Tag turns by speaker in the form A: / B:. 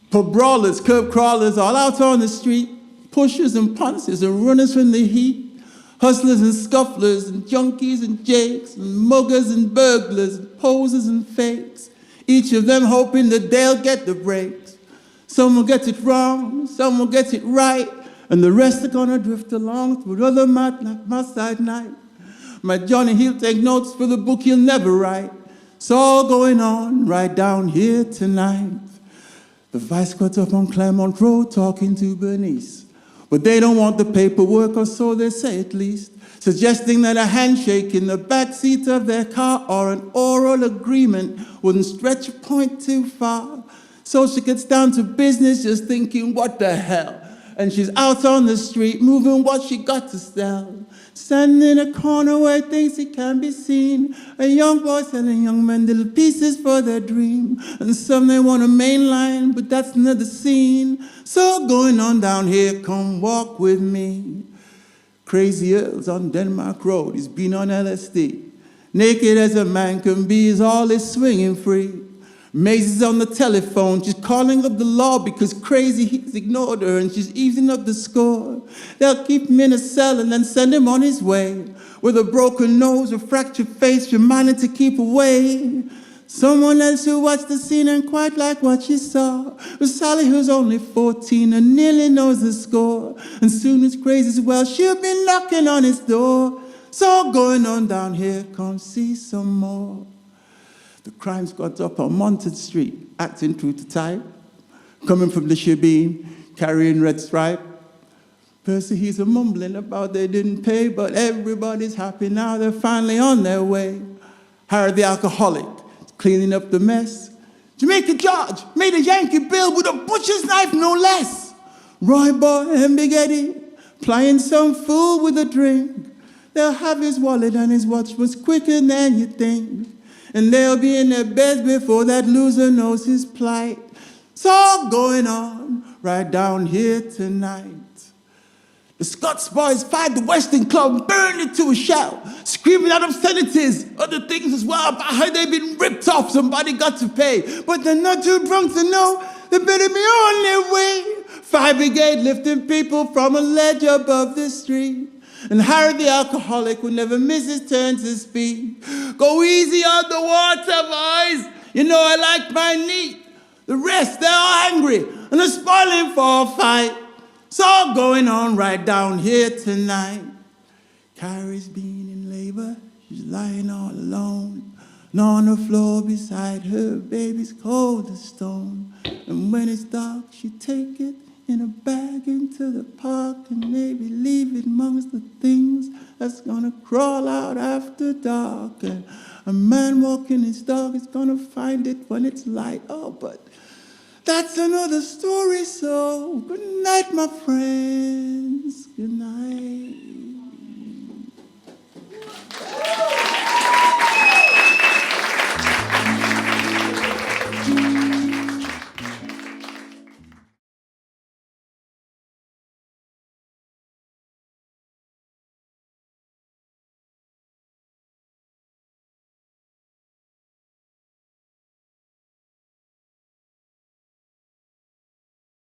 A: Pub brawlers, curb crawlers, all out on the street. Pushers and punters and runners from the heat. Hustlers and scufflers and junkies and jakes and muggers and burglars and posers and fakes. Each of them hoping that they'll get the breaks. Some will get it wrong, some will get it right, and the rest are gonna drift along through other mad like my side night. My Johnny, he'll take notes for the book he'll never write. It's all going on right down here tonight. The vice got up on Claremont Road talking to Bernice. But they don't want the paperwork, or so they say at least, suggesting that a handshake in the backseat of their car or an oral agreement wouldn't stretch a point too far. So she gets down to business just thinking, what the hell? And she's out on the street moving what she got to sell. Standing in a corner where he thinks he can be seen. A young boy selling young men little pieces for their dream. And some they want a main line, but that's another scene. So going on down here, come walk with me. Crazy Earls on Denmark Road, he's been on LSD. Naked as a man can be, is all is swinging free. Maisie's on the telephone, she's calling up the law because crazy he's ignored her and she's easing up the score. They'll keep him in a cell and then send him on his way. With a broken nose, a fractured face, reminded to keep away. Someone else who watched the scene and quite liked what she saw was Sally, who's only 14 and nearly knows the score. And soon as crazy's well, she'll be knocking on his door. So going on down here, come see some more. The crime squad's up on Monted Street, acting true to type. Coming from the shebeen, carrying red stripe. Percy, he's a mumbling about they didn't pay, but everybody's happy now, they're finally on their way. Harry the alcoholic, cleaning up the mess. Jamaica George made a Yankee bill with a butcher's knife, no less. Roy Boy and Big Eddie, plying some fool with a drink. They'll have his wallet and his watch was quicker than you think. And they'll be in their beds before that loser knows his plight. It's all going on right down here tonight. The Scots boys fired the Western Club, burned it to a shell, screaming out obscenities, other things as well, about how they've been ripped off, somebody got to pay. But they're not too drunk to know they better be on their way. Fire brigade lifting people from a ledge above the street. And Harry the alcoholic would never miss his turn to speak. Go easy on the water, boys. You know I like my neat. The rest, they're all angry and they're spoiling for a fight. It's all going on right down here tonight. Carrie's been in labor. She's lying all alone. And on the floor beside her, baby's cold as stone. And when it's dark, she take it in a bag into the park and maybe leave it amongst the things that's gonna crawl out after dark. And a man walking his dog is gonna find it when it's light. Oh, but that's another story, so good night, my friends. Good night.